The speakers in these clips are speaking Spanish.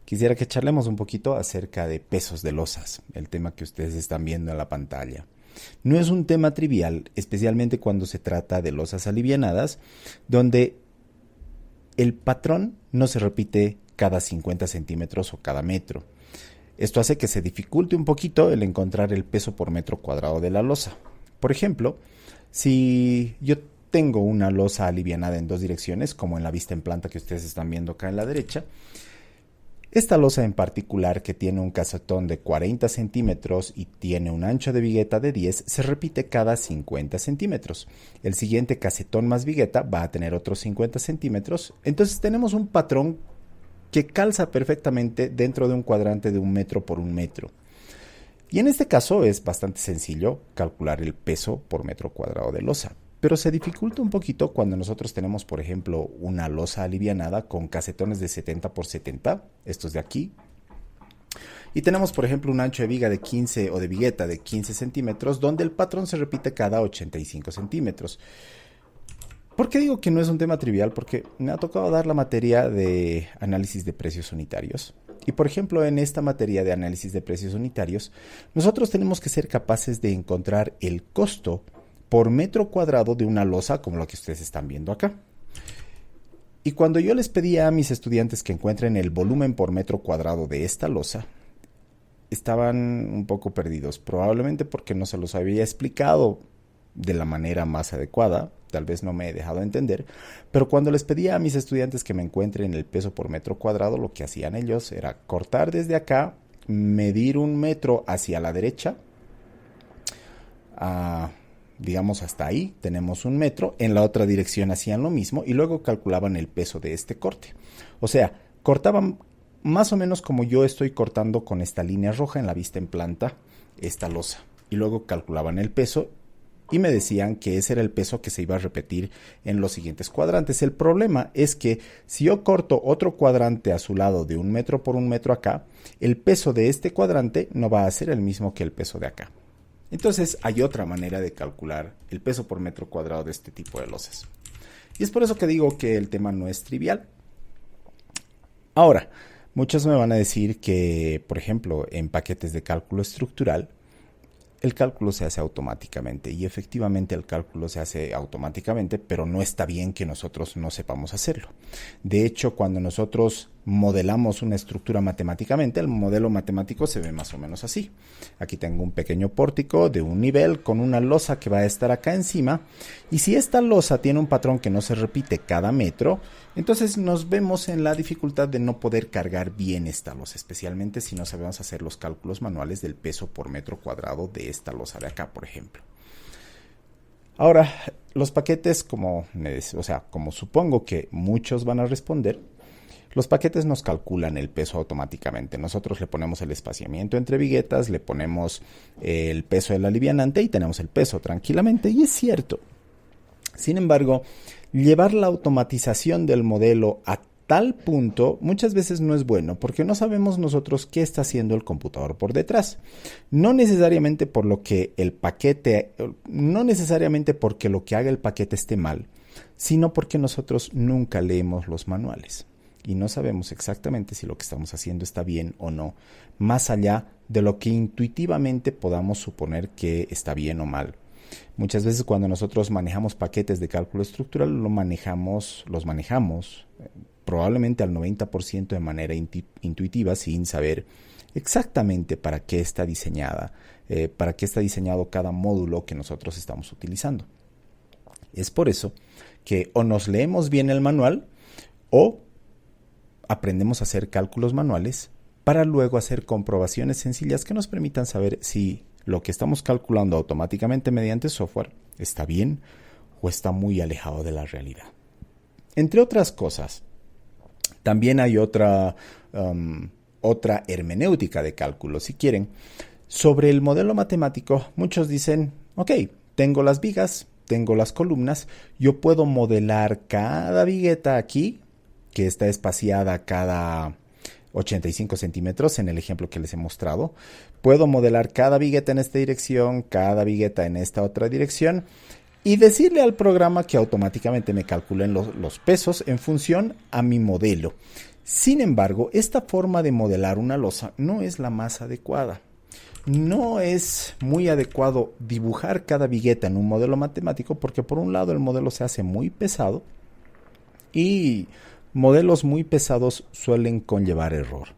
quisiera que charlemos un poquito acerca de pesos de losas, el tema que ustedes están viendo en la pantalla. No es un tema trivial, especialmente cuando se trata de losas alivianadas, donde el patrón no se repite cada 50 centímetros o cada metro. Esto hace que se dificulte un poquito el encontrar el peso por metro cuadrado de la losa. Por ejemplo, si yo tengo una losa alivianada en dos direcciones, como en la vista en planta que ustedes están viendo acá en la derecha, esta losa en particular, que tiene un casetón de 40 centímetros y tiene un ancho de vigueta de 10, se repite cada 50 centímetros. El siguiente casetón más vigueta va a tener otros 50 centímetros. Entonces tenemos un patrón que calza perfectamente dentro de un cuadrante de 1 metro por 1 metro. Y en este caso es bastante sencillo calcular el peso por metro cuadrado de losa. Pero se dificulta un poquito cuando nosotros tenemos, por ejemplo, una losa alivianada con casetones de 70 por 70, estos de aquí. Y tenemos, por ejemplo, un ancho de viga de 15 o de vigueta de 15 centímetros, donde el patrón se repite cada 85 centímetros. ¿Por qué digo que no es un tema trivial? Porque me ha tocado dar la materia de análisis de precios unitarios. Y por ejemplo, en esta materia de análisis de precios unitarios, nosotros tenemos que ser capaces de encontrar el costo por metro cuadrado de una losa como la que ustedes están viendo acá. Y cuando yo les pedía a mis estudiantes que encuentren el volumen por metro cuadrado de esta losa, estaban un poco perdidos, probablemente porque no se los había explicado de la manera más adecuada, tal vez no me he dejado entender, pero cuando les pedía a mis estudiantes que me encuentren el peso por metro cuadrado, lo que hacían ellos era cortar desde acá, medir 1 metro hacia la derecha, digamos hasta ahí tenemos 1 metro, en la otra dirección hacían lo mismo y luego calculaban el peso de este corte. O sea, cortaban más o menos como yo estoy cortando con esta línea roja en la vista en planta esta losa y luego calculaban el peso y me decían que ese era el peso que se iba a repetir en los siguientes cuadrantes. El problema es que si yo corto otro cuadrante a su lado de 1 metro por 1 metro acá, el peso de este cuadrante no va a ser el mismo que el peso de acá. Entonces hay otra manera de calcular el peso por metro cuadrado de este tipo de losas. Y es por eso que digo que el tema no es trivial. Ahora, muchos me van a decir que, por ejemplo, en paquetes de cálculo estructural, el cálculo se hace automáticamente y efectivamente el cálculo se hace automáticamente, pero no está bien que nosotros no sepamos hacerlo. De hecho, cuando nosotros modelamos una estructura matemáticamente, el modelo matemático se ve más o menos así. Aquí tengo un pequeño pórtico de un nivel con una losa que va a estar acá encima y si esta losa tiene un patrón que no se repite cada metro, entonces nos vemos en la dificultad de no poder cargar bien esta losa, especialmente si no sabemos hacer los cálculos manuales del peso por metro cuadrado de esta losa de acá, por ejemplo. Ahora, los paquetes, como supongo que muchos van a responder, los paquetes nos calculan el peso automáticamente. Nosotros le ponemos el espaciamiento entre viguetas, le ponemos el peso del alivianante y tenemos el peso tranquilamente, y es cierto. Sin embargo, llevar la automatización del modelo a tal punto muchas veces no es bueno porque no sabemos nosotros qué está haciendo el computador por detrás. No necesariamente por lo que el paquete, no necesariamente porque lo que haga el paquete esté mal, sino porque nosotros nunca leemos los manuales y no sabemos exactamente si lo que estamos haciendo está bien o no, más allá de lo que intuitivamente podamos suponer que está bien o mal. Muchas veces cuando nosotros manejamos paquetes de cálculo estructural, los manejamos probablemente al 90% de manera intuitiva sin saber exactamente para qué está diseñado cada módulo que nosotros estamos utilizando. Es por eso que o nos leemos bien el manual o aprendemos a hacer cálculos manuales para luego hacer comprobaciones sencillas que nos permitan saber si lo que estamos calculando automáticamente mediante software está bien o está muy alejado de la realidad. Entre otras cosas, también hay otra hermenéutica de cálculo, si quieren. Sobre el modelo matemático, muchos dicen, ok, tengo las vigas, tengo las columnas, yo puedo modelar cada vigueta aquí, que está espaciada cada 85 centímetros en el ejemplo que les he mostrado. Puedo modelar cada vigueta en esta dirección, cada vigueta en esta otra dirección y decirle al programa que automáticamente me calculen los pesos en función a mi modelo. Sin embargo, esta forma de modelar una losa no es la más adecuada. No es muy adecuado dibujar cada vigueta en un modelo matemático porque por un lado el modelo se hace muy pesado y modelos muy pesados suelen conllevar error.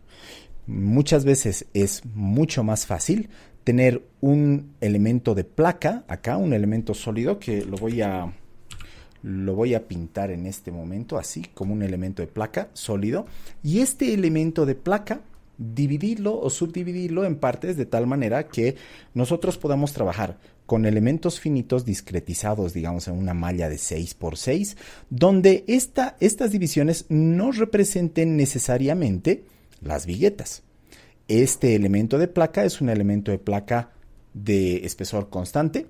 Muchas veces es mucho más fácil tener un elemento de placa, acá un elemento sólido que lo voy a pintar en este momento así como un elemento de placa sólido, y este elemento de placa dividirlo o subdividirlo en partes de tal manera que nosotros podamos trabajar con elementos finitos discretizados, digamos, en una malla de 6x6, donde estas divisiones no representen necesariamente las viguetas. Este elemento de placa es un elemento de placa de espesor constante,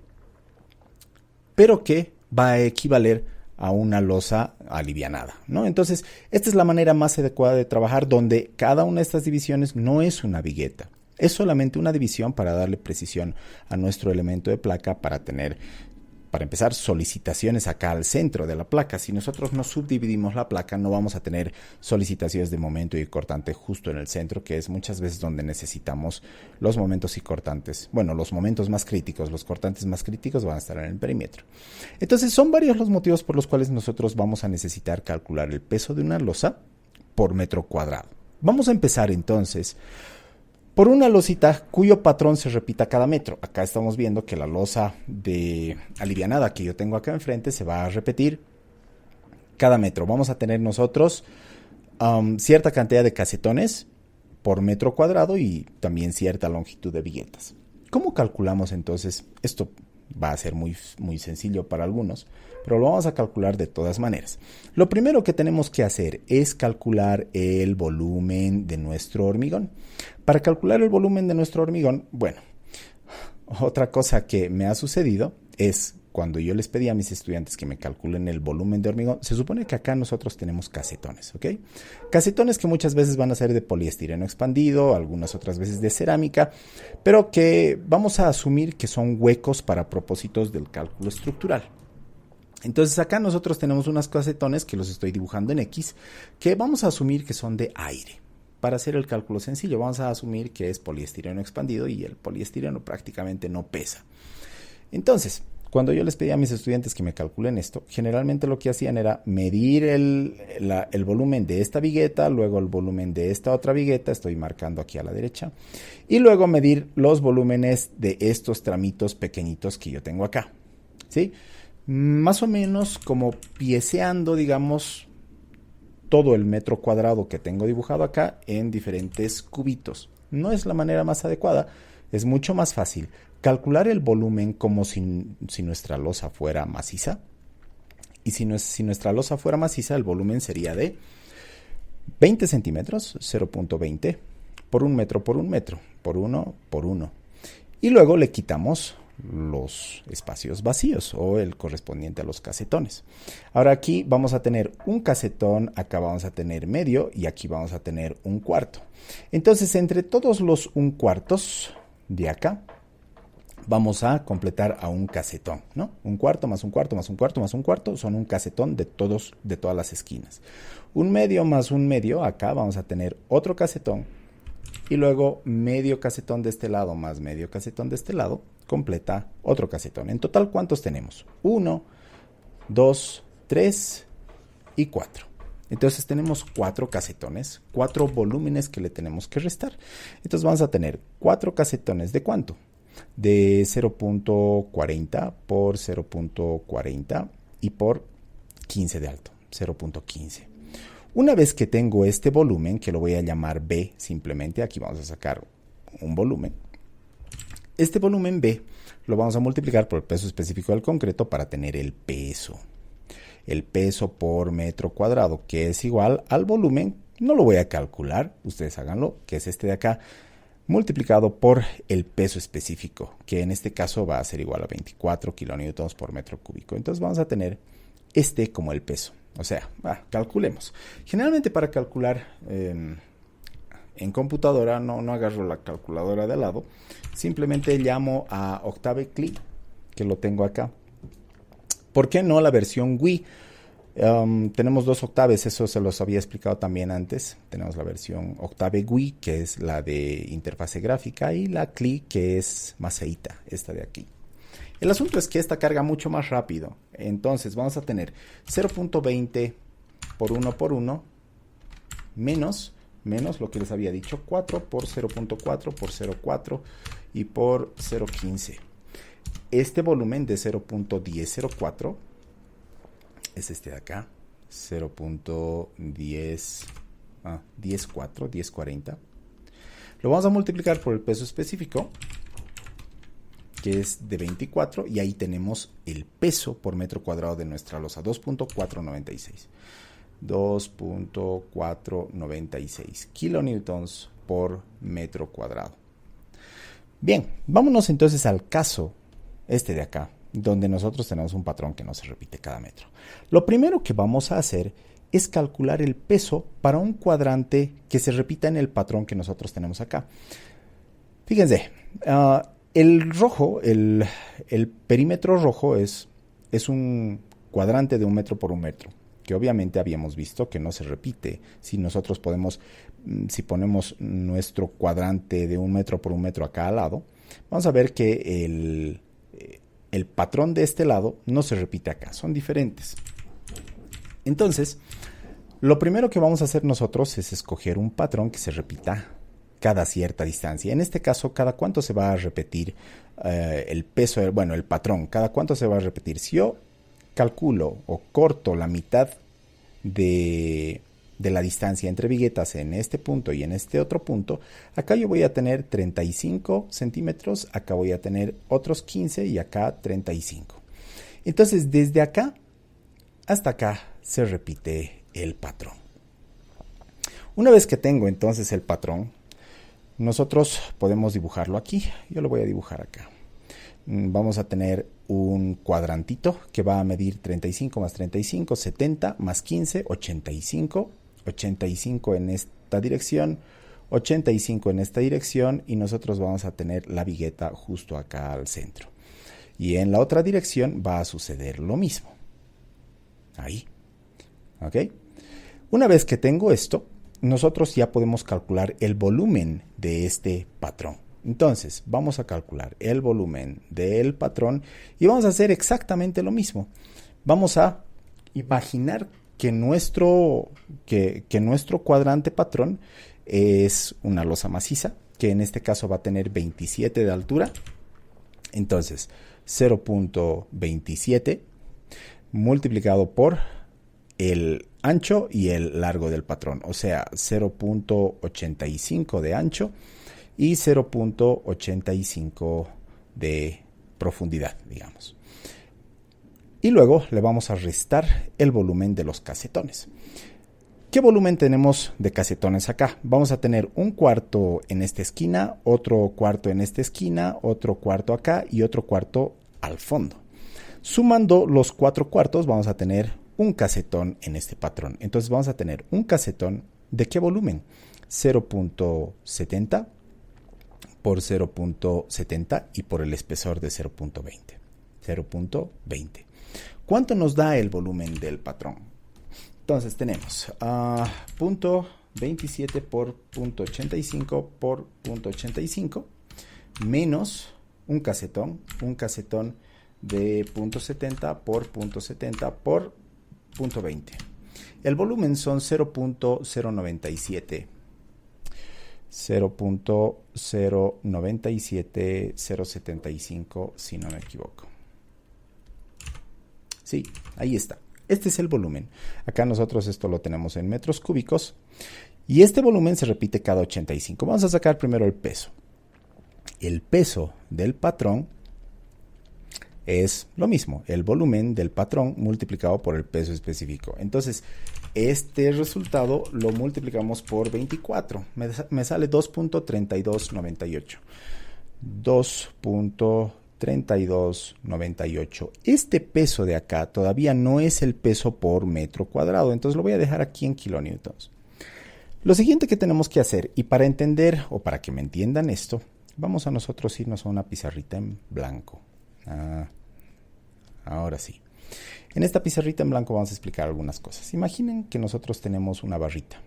pero que va a equivaler a una losa alivianada, ¿no? Entonces, esta es la manera más adecuada de trabajar, donde cada una de estas divisiones no es una vigueta, es solamente una división para darle precisión a nuestro elemento de placa, para empezar, solicitaciones acá al centro de la placa. Si nosotros no subdividimos la placa, no vamos a tener solicitaciones de momento y cortante justo en el centro, que es muchas veces donde necesitamos los momentos y cortantes. Bueno, los momentos más críticos, los cortantes más críticos van a estar en el perímetro. Entonces, son varios los motivos por los cuales nosotros vamos a necesitar calcular el peso de una losa por metro cuadrado. Vamos a empezar entonces por una losita cuyo patrón se repita cada metro. Acá estamos viendo que la losa de alivianada que yo tengo acá enfrente se va a repetir cada metro. Vamos a tener nosotros cierta cantidad de casetones por metro cuadrado y también cierta longitud de viguetas. ¿Cómo calculamos entonces? Esto va a ser muy, muy sencillo para algunos, pero lo vamos a calcular de todas maneras. Lo primero que tenemos que hacer es calcular el volumen de nuestro hormigón. Para calcular el volumen de nuestro hormigón, bueno, otra cosa que me ha sucedido es cuando yo les pedí a mis estudiantes que me calculen el volumen de hormigón, se supone que acá nosotros tenemos casetones, ¿ok? Casetones que muchas veces van a ser de poliestireno expandido, algunas otras veces de cerámica, pero que vamos a asumir que son huecos para propósitos del cálculo estructural. Entonces acá nosotros tenemos unas casetones que los estoy dibujando en X, que vamos a asumir que son de aire. Para hacer el cálculo sencillo, vamos a asumir que es poliestireno expandido y el poliestireno prácticamente no pesa. Entonces, cuando yo les pedí a mis estudiantes que me calculen esto, generalmente lo que hacían era medir el volumen de esta vigueta, luego el volumen de esta otra vigueta, estoy marcando aquí a la derecha, y luego medir los volúmenes de estos tramitos pequeñitos que yo tengo acá, ¿sí? Más o menos como pieceando, digamos, todo el metro cuadrado que tengo dibujado acá en diferentes cubitos. No es la manera más adecuada, es mucho más fácil calcular el volumen como si nuestra losa fuera maciza. Y si nuestra losa fuera maciza, el volumen sería de 20 centímetros, 0.20, por un metro, por 1 por 1. Y luego le quitamos los espacios vacíos o el correspondiente a los casetones. Ahora aquí vamos a tener un casetón, acá vamos a tener medio y aquí vamos a tener un cuarto. Entonces, entre todos los un cuartos de acá, vamos a completar a un casetón, ¿no? Un cuarto más un cuarto más un cuarto más un cuarto son un casetón de todas las esquinas. Un medio más un medio, acá vamos a tener otro casetón y luego medio casetón de este lado más medio casetón de este lado completa otro casetón. En total, ¿cuántos tenemos? 1, 2, 3 y 4. Entonces tenemos 4 casetones, 4 volúmenes que le tenemos que restar. Entonces vamos a tener 4 casetones ¿de cuánto? De 0.40 por 0.40 y por 15 de alto, 0.15. Una vez que tengo este volumen, que lo voy a llamar B simplemente, aquí vamos a sacar un volumen. Este volumen B lo vamos a multiplicar por el peso específico del concreto para tener el peso. El peso por metro cuadrado, que es igual al volumen, no lo voy a calcular, ustedes háganlo, que es este de acá, multiplicado por el peso específico, que en este caso va a ser igual a 24 kilonewtons por metro cúbico. Entonces vamos a tener este como el peso. O sea, calculemos. Generalmente para calcular en computadora no agarro la calculadora de al lado, simplemente llamo a Octave Click, que lo tengo acá. ¿Por qué no la versión Wii? Tenemos dos Octaves, eso se los había explicado también antes. Tenemos la versión Octave GUI, que es la de interfase gráfica, y la CLI, que es Maseita, esta de aquí. El asunto es que esta carga mucho más rápido. Entonces vamos a tener 0.20 por 1 por 1 menos lo que les había dicho, 4 por 0.4 por 0.4 y por 0.15. Este volumen de 0.1004 es este de acá, 1040. Lo vamos a multiplicar por el peso específico, que es de 24, y ahí tenemos el peso por metro cuadrado de nuestra losa, 2.496. 2.496 kilonewtons por metro cuadrado. Bien, vámonos entonces al caso este de acá, donde nosotros tenemos un patrón que no se repite cada metro. Lo primero que vamos a hacer es calcular el peso para un cuadrante que se repita en el patrón que nosotros tenemos acá. Fíjense, el rojo, el perímetro rojo es un cuadrante de 1 metro por 1 metro, que obviamente habíamos visto que no se repite. Si nosotros si ponemos nuestro cuadrante de 1 metro por 1 metro acá al lado, vamos a ver que el patrón de este lado no se repite acá, son diferentes. Entonces, lo primero que vamos a hacer nosotros es escoger un patrón que se repita cada cierta distancia. En este caso, ¿cada cuánto se va a repetir el peso, el patrón? ¿Cada cuánto se va a repetir? Si yo calculo o corto la mitad de la distancia entre viguetas en este punto y en este otro punto, acá yo voy a tener 35 centímetros, acá voy a tener otros 15 y acá 35. Entonces, desde acá hasta acá se repite el patrón. Una vez que tengo entonces el patrón, nosotros podemos dibujarlo aquí. Yo lo voy a dibujar acá. Vamos a tener un cuadrantito que va a medir 35 más 35, 70 más 15, 85. 85 en esta dirección, 85 en esta dirección, y nosotros vamos a tener la vigueta justo acá al centro. Y en la otra dirección va a suceder lo mismo. Ahí. ¿Ok? Una vez que tengo esto, nosotros ya podemos calcular el volumen de este patrón. Entonces, vamos a calcular el volumen del patrón y vamos a hacer exactamente lo mismo. Vamos a imaginar que nuestro cuadrante patrón es una losa maciza, que en este caso va a tener 27 de altura. Entonces, 0.27 multiplicado por el ancho y el largo del patrón, o sea, 0.85 de ancho y 0.85 de profundidad, digamos. Y luego le vamos a restar el volumen de los casetones. ¿Qué volumen tenemos de casetones acá? Vamos a tener un cuarto en esta esquina, otro cuarto en esta esquina, otro cuarto acá y otro cuarto al fondo. Sumando los 4 cuartos vamos a tener un casetón en este patrón. Entonces vamos a tener un casetón ¿de qué volumen? 0.70 por 0.70 y por el espesor de 0.20. 0.20. ¿Cuánto nos da el volumen del patrón? Entonces tenemos punto 27 por punto 85 por punto 85 menos un casetón de punto 70 por punto 70 por punto 20. El volumen son 0.097. 0.097, si no me equivoco. Sí, ahí está. Este es el volumen. Acá nosotros esto lo tenemos en metros cúbicos. Y este volumen se repite cada 85. Vamos a sacar primero el peso. El peso del patrón es lo mismo. El volumen del patrón multiplicado por el peso específico. Entonces, este resultado lo multiplicamos por 24. Me sale 2.3298. 2.3298. Este peso de acá todavía no es el peso por metro cuadrado, entonces lo voy a dejar aquí en kilonewtons. Lo siguiente que tenemos que hacer, y para entender o para que me entiendan esto, vamos a nosotros irnos a una pizarrita en blanco. Ahora sí. En esta pizarrita en blanco vamos a explicar algunas cosas. Imaginen que nosotros tenemos una barrita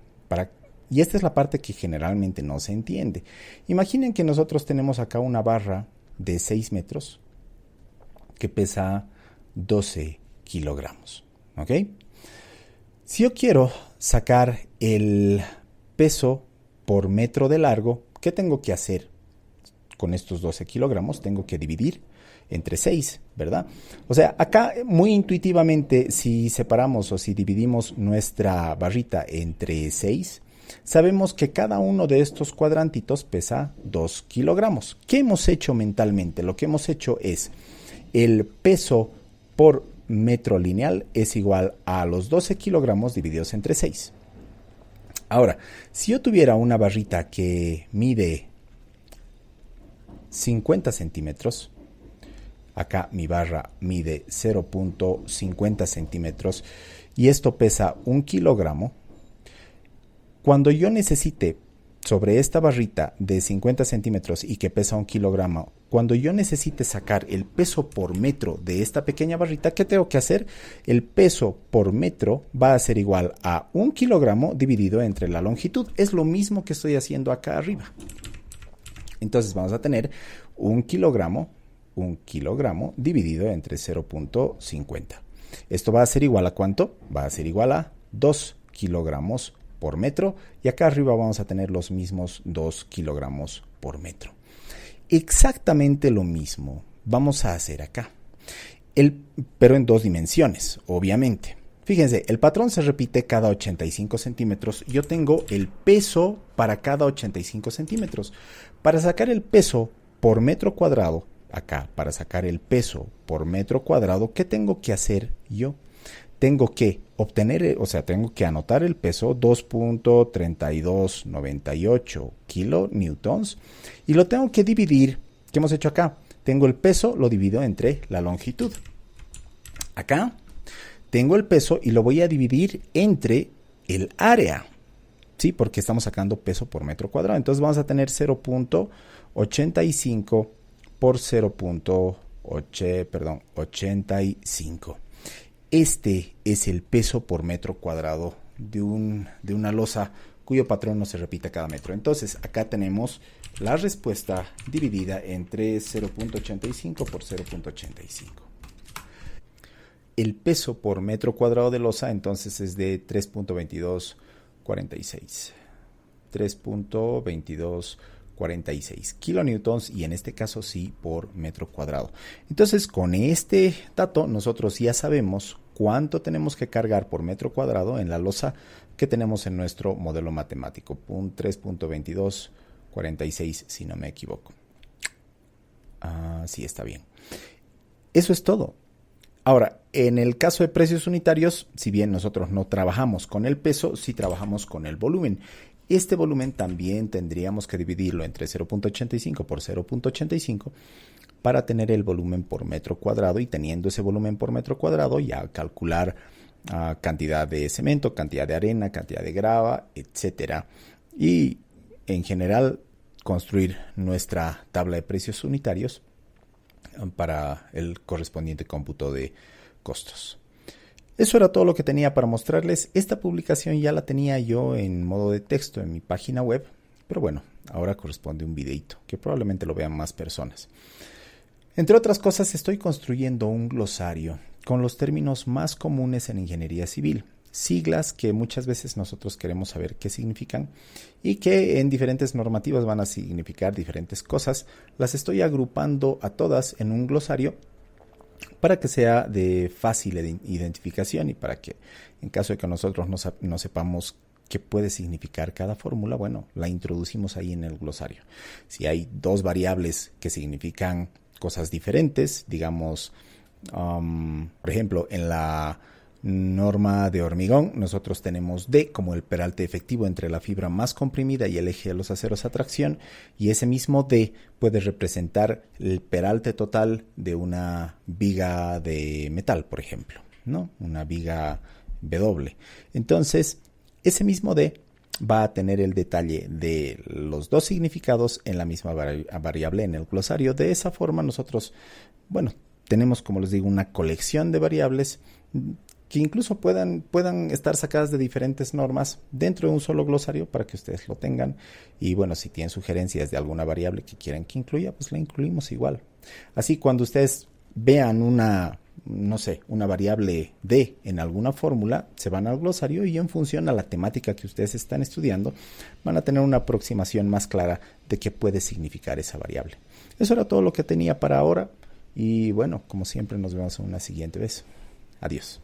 y esta es la parte que generalmente no se entiende. Imaginen que nosotros tenemos acá una barra de 6 metros que pesa 12 kilogramos. ¿Ok? Si yo quiero sacar el peso por metro de largo, ¿qué tengo que hacer con estos 12 kilogramos? Tengo que dividir entre 6, ¿verdad? O sea, acá muy intuitivamente, si separamos o si dividimos nuestra barrita entre 6, sabemos que cada uno de estos cuadrantitos pesa 2 kilogramos. ¿Qué hemos hecho mentalmente? Lo que hemos hecho es el peso por metro lineal es igual a los 12 kilogramos divididos entre 6. Ahora, si yo tuviera una barrita que mide 50 centímetros, acá mi barra mide 0.50 centímetros y esto pesa 1 kilogramo, cuando yo necesite sobre esta barrita de 50 centímetros y que pesa 1 kilogramo, cuando yo necesite sacar el peso por metro de esta pequeña barrita, ¿qué tengo que hacer? El peso por metro va a ser igual a 1 kilogramo dividido entre la longitud. Es lo mismo que estoy haciendo acá arriba. Entonces vamos a tener 1 kilogramo dividido entre 0.50. Esto va a ser igual a ¿cuánto? Va a ser igual a 2 kilogramos por metro, y acá arriba vamos a tener los mismos 2 kilogramos por metro. Exactamente lo mismo vamos a hacer acá, pero en 2 dimensiones, obviamente. Fíjense, el patrón se repite cada 85 centímetros. Yo tengo el peso para cada 85 centímetros. Para sacar el peso por metro cuadrado, acá, para sacar el peso por metro cuadrado, ¿qué tengo que hacer yo? Tengo que tengo que anotar el peso 2.3298 kilonewtons y lo tengo que dividir. ¿Qué hemos hecho acá? Tengo el peso, lo divido entre la longitud. Acá tengo el peso y lo voy a dividir entre el área. Sí, porque estamos sacando peso por metro cuadrado. Entonces vamos a tener 0.85 por 0.85. Este es el peso por metro cuadrado de una losa cuyo patrón no se repite cada metro. Entonces, acá tenemos la respuesta dividida entre 0.85 por 0.85. El peso por metro cuadrado de losa entonces es de 3.2246. 3.2246 kilonewtons, y en este caso sí por metro cuadrado. Entonces, con este dato nosotros ya sabemos cuánto tenemos que cargar por metro cuadrado en la losa que tenemos en nuestro modelo matemático. 3.2246, si no me equivoco. Sí, está bien. Eso es todo. Ahora, en el caso de precios unitarios, si bien nosotros no trabajamos con el peso, sí trabajamos con el volumen. Este volumen también tendríamos que dividirlo entre 0.85 por 0.85 para tener el volumen por metro cuadrado, y teniendo ese volumen por metro cuadrado ya calcular cantidad de cemento, cantidad de arena, cantidad de grava, etcétera, y en general construir nuestra tabla de precios unitarios para el correspondiente cómputo de costos. Eso era todo lo que tenía para mostrarles. Esta publicación ya la tenía yo en modo de texto en mi página web, pero bueno, ahora corresponde un videito que probablemente lo vean más personas. Entre otras cosas, estoy construyendo un glosario con los términos más comunes en ingeniería civil, siglas que muchas veces nosotros queremos saber qué significan y que en diferentes normativas van a significar diferentes cosas. Las estoy agrupando a todas en un glosario para que sea de fácil identificación y para que en caso de que nosotros no sepamos qué puede significar cada fórmula, bueno, la introducimos ahí en el glosario. Si hay dos variables que significan cosas diferentes, digamos, por ejemplo, en la norma de hormigón, nosotros tenemos D como el peralte efectivo entre la fibra más comprimida y el eje de los aceros a tracción, y ese mismo D puede representar el peralte total de una viga de metal, por ejemplo, ¿no? Una viga W. Entonces, ese mismo D va a tener el detalle de los dos significados en la misma variable en el glosario. De esa forma nosotros, bueno, tenemos, como les digo, una colección de variables que incluso puedan estar sacadas de diferentes normas dentro de un solo glosario para que ustedes lo tengan. Y bueno, si tienen sugerencias de alguna variable que quieran que incluya, pues la incluimos igual. Así, cuando ustedes vean una variable D en alguna fórmula, se van al glosario y en función a la temática que ustedes están estudiando, van a tener una aproximación más clara de qué puede significar esa variable. Eso era todo lo que tenía para ahora y bueno, como siempre nos vemos en una siguiente vez. Adiós.